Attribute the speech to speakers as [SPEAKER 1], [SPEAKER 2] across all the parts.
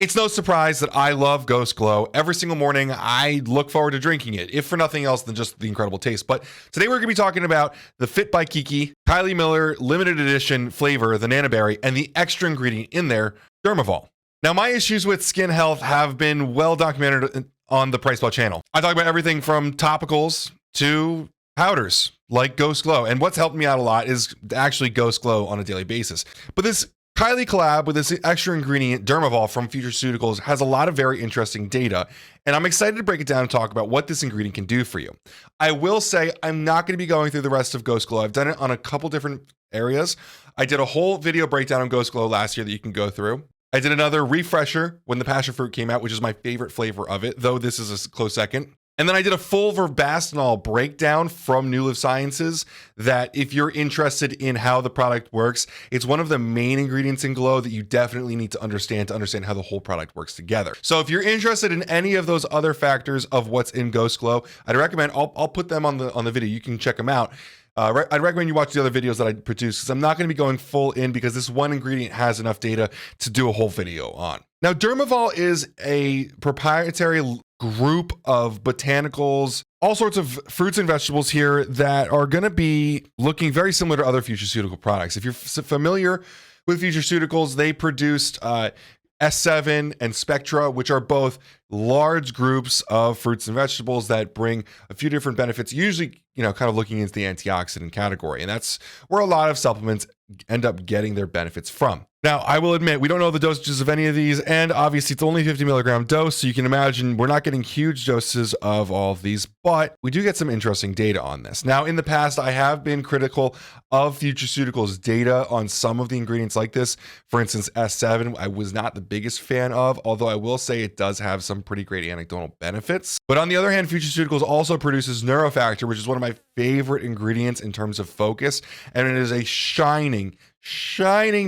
[SPEAKER 1] It's no surprise that I love Ghost Glow. Every single morning, I look forward to drinking it, if for nothing else than just the incredible taste. But today we're going to be talking about the Fit by Kiki, Kiley Miller limited edition flavor, the Nanaberry, and the extra ingredient in there, Dermaval. Now, my issues with skin health have been well documented on the PricePlow channel. I talk about everything from topicals to powders like Ghost Glow. And what's helped me out a lot is actually Ghost Glow on a daily basis. But this Kiley collab with this extra ingredient, Dermaval from Futureceuticals, has a lot of very interesting data, and I'm excited to break it down and talk about what this ingredient can do for you. I will say I'm not going to be going through the rest of Ghost Glow. I've done it on a couple different areas. I did a whole video breakdown on Ghost Glow last year that you can go through. I did another refresher when the passion fruit came out, which is my favorite flavor of it, though this is a close second. And then I did a full verbastinol breakdown from New Live Sciences that if you're interested in how the product works, it's one of the main ingredients in Glow that you definitely need to understand how the whole product works together. So if you're interested in any of those other factors of what's in Ghost Glow, I'd recommend, I'll put them on the video. You can check them out. I'd recommend you watch the other videos that I produce because I'm not going to be going full in because this one ingredient has enough data to do a whole video on. Now, Dermaval is a proprietary group of botanicals, all sorts of fruits and vegetables here that are going to be looking very similar to other Futureceutical products. If you're familiar with Futureceuticals, they produced S7 and Spectra, which are both large groups of fruits and vegetables that bring a few different benefits, usually, kind of looking into the antioxidant category. And that's where a lot of supplements end up getting their benefits from. Now, I will admit, we don't know the dosages of any of these, and obviously it's only 50 milligram dose, so you can imagine we're not getting huge doses of all of these, but we do get some interesting data on this. Now, in the past, I have been critical of Futureceuticals data on some of the ingredients like this. For instance, S7, I was not the biggest fan of, although I will say it does have some pretty great anecdotal benefits. But on the other hand, Futureceuticals also produces Neurofactor, which is one of my favorite ingredients in terms of focus, and it is a shining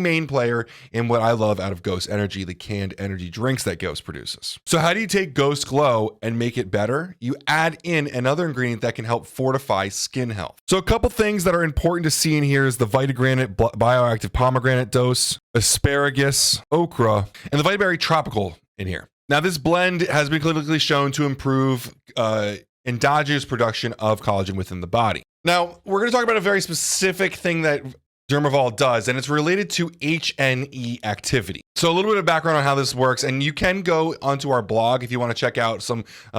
[SPEAKER 1] main player in what I love out of Ghost Energy, the canned energy drinks that Ghost produces. So how do you take Ghost Glow and make it better? You add in another ingredient that can help fortify skin health. So a couple things that are important to see in here is the Vitagranate Bioactive Pomegranate dose, asparagus, okra, and the Vitaberry Tropical in here. Now, this blend has been clinically shown to improve endogenous production of collagen within the body. Now, we're going to talk about a very specific thing that Dermaval does, and it's related to HNE activity. So a little bit of background on how this works, and you can go onto our blog if you want to check out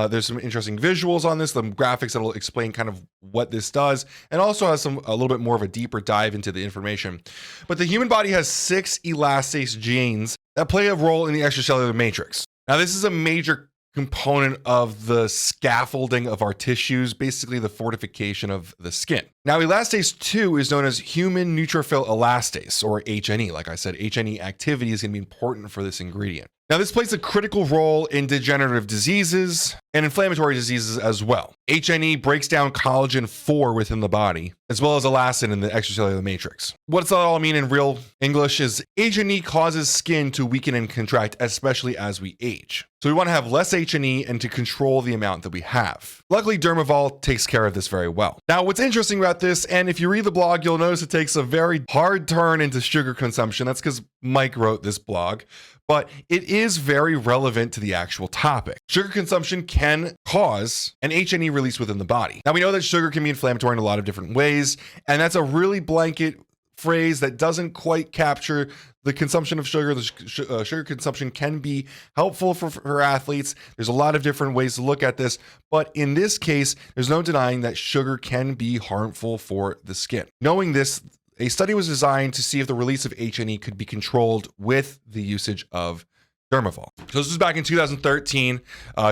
[SPEAKER 1] there's some interesting visuals on this, some graphics that'll explain kind of what this does, and also has a little bit more of a deeper dive into the information. But the human body has 6 elastase genes that play a role in the extracellular matrix. Now, this is a major component of the scaffolding of our tissues, basically the fortification of the skin. Now, elastase 2 is known as human neutrophil elastase, or HNE. Like I said, HNE activity is going to be important for this ingredient. Now, this plays a critical role in degenerative diseases and inflammatory diseases as well. HNE breaks down collagen 4 within the body, as well as elastin in the extracellular matrix. What does that all mean in real English is HNE causes skin to weaken and contract, especially as we age. So we want to have less HNE and to control the amount that we have. Luckily, Dermaval takes care of this very well. Now, what's interesting about this, and if you read the blog, you'll notice it takes a very hard turn into sugar consumption. That's because Mike wrote this blog. But it is very relevant to the actual topic. Sugar consumption can cause an HNE release within the body. Now, we know that sugar can be inflammatory in a lot of different ways, and that's a really blanket phrase that doesn't quite capture the consumption of sugar. The sugar consumption can be helpful for athletes. There's a lot of different ways to look at this, but in this case, there's no denying that sugar can be harmful for the skin. Knowing this, a study was designed to see if the release of HNE could be controlled with the usage of Dermaval. So this was back in 2013,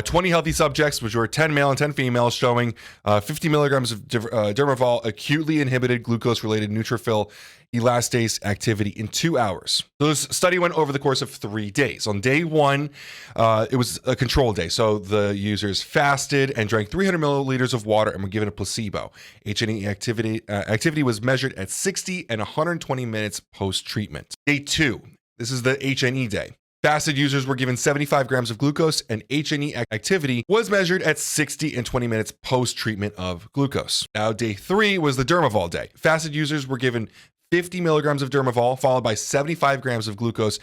[SPEAKER 1] 20 healthy subjects, which were 10 male and 10 female, showing 50 milligrams of Dermaval acutely inhibited glucose-related neutrophil elastase activity in 2 hours. So this study went over the course of 3 days. On day 1, it was a control day. So the users fasted and drank 300 milliliters of water and were given a placebo. HNE activity was measured at 60 and 120 minutes post-treatment. Day 2, this is the HNE day. Fasted users were given 75 grams of glucose, and HNE activity was measured at 60 and 20 minutes post-treatment of glucose. Now, day 3 was the Dermaval day. Fasted users were given 50 milligrams of Dermaval, followed by 75 grams of glucose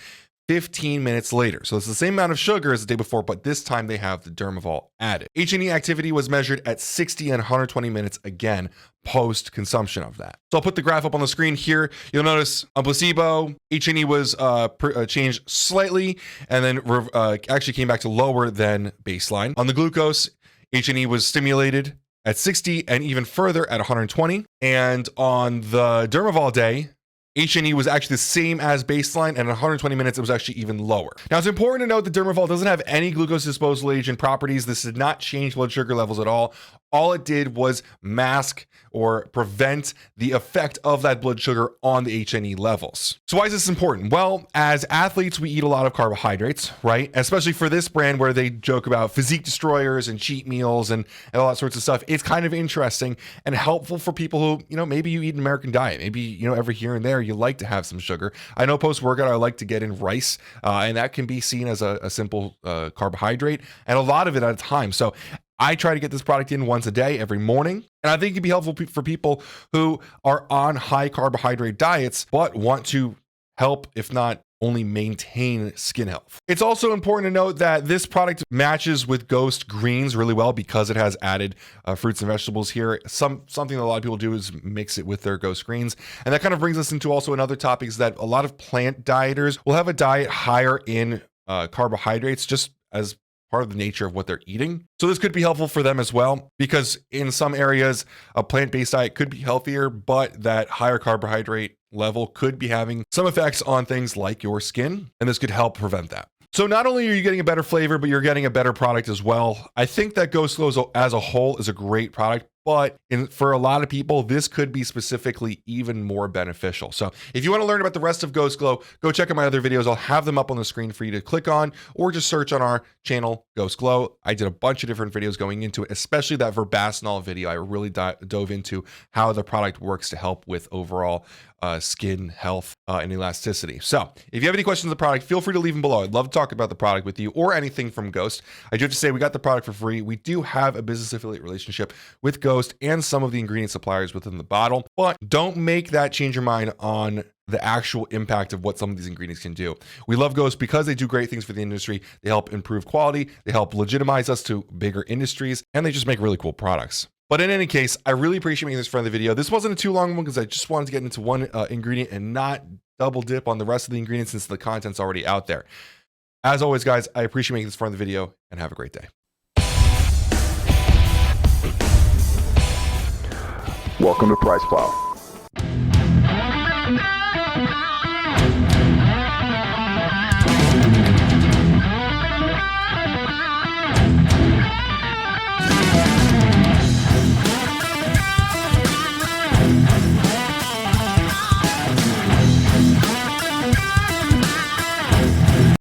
[SPEAKER 1] 15 minutes later. So it's the same amount of sugar as the day before, but this time they have the Dermaval added. H&E activity was measured at 60 and 120 minutes again post consumption of that. So I'll put the graph up on the screen here. You'll notice on placebo, H&E was changed slightly and then actually came back to lower than baseline. On the glucose, H&E was stimulated at 60 and even further at 120. And on the Dermaval day, H&E was actually the same as baseline, and at 120 minutes, it was actually even lower. Now, it's important to note that Dermaval doesn't have any glucose disposal agent properties. This did not change blood sugar levels at all. All it did was mask or prevent the effect of that blood sugar on the H&E levels. So why is this important? Well, as athletes, we eat a lot of carbohydrates, right? Especially for this brand where they joke about physique destroyers and cheat meals and all that sorts of stuff. It's kind of interesting and helpful for people who, maybe you eat an American diet. Maybe, every here and there you like to have some sugar. I know post-workout, I like to get in rice, and that can be seen as a simple carbohydrate, and a lot of it at a time. So I try to get this product in once a day, every morning. And I think it'd be helpful for people who are on high carbohydrate diets, but want to help, if not only maintain skin health. It's also important to note that this product matches with Ghost greens really well because it has added fruits and vegetables here. Something that a lot of people do is mix it with their Ghost greens. And that kind of brings us into also another topic is that a lot of plant dieters will have a diet higher in carbohydrates just as part of the nature of what they're eating. So this could be helpful for them as well, because in some areas, a plant-based diet could be healthier, but that higher carbohydrate level could be having some effects on things like your skin, and this could help prevent that. So not only are you getting a better flavor, but you're getting a better product as well. I think that Ghost Glow as a whole is a great product, but for a lot of people, this could be specifically even more beneficial. So if you want to learn about the rest of Ghost Glow, go check out my other videos. I'll have them up on the screen for you to click on, or just search on our channel, Ghost Glow. I did a bunch of different videos going into it, especially that Verbasinol video. I really dove into how the product works to help with overall skin health and elasticity. So if you have any questions on the product, feel free to leave them below. I'd love to talk about the product with you or anything from Ghost. I do have to say, we got the product for free. We do have a business affiliate relationship with Ghost and some of the ingredient suppliers within the bottle, but don't make that change your mind on the actual impact of what some of these ingredients can do. We love Ghost because they do great things for the industry. They help improve quality, they help legitimize us to bigger industries, and they just make really cool products. But in any case, I really appreciate making this for the video. This wasn't a too long one because I just wanted to get into one ingredient and not double dip on the rest of the ingredients since the content's already out there. As always, guys, I appreciate making this for the video, and have a great day.
[SPEAKER 2] Welcome to PricePlow.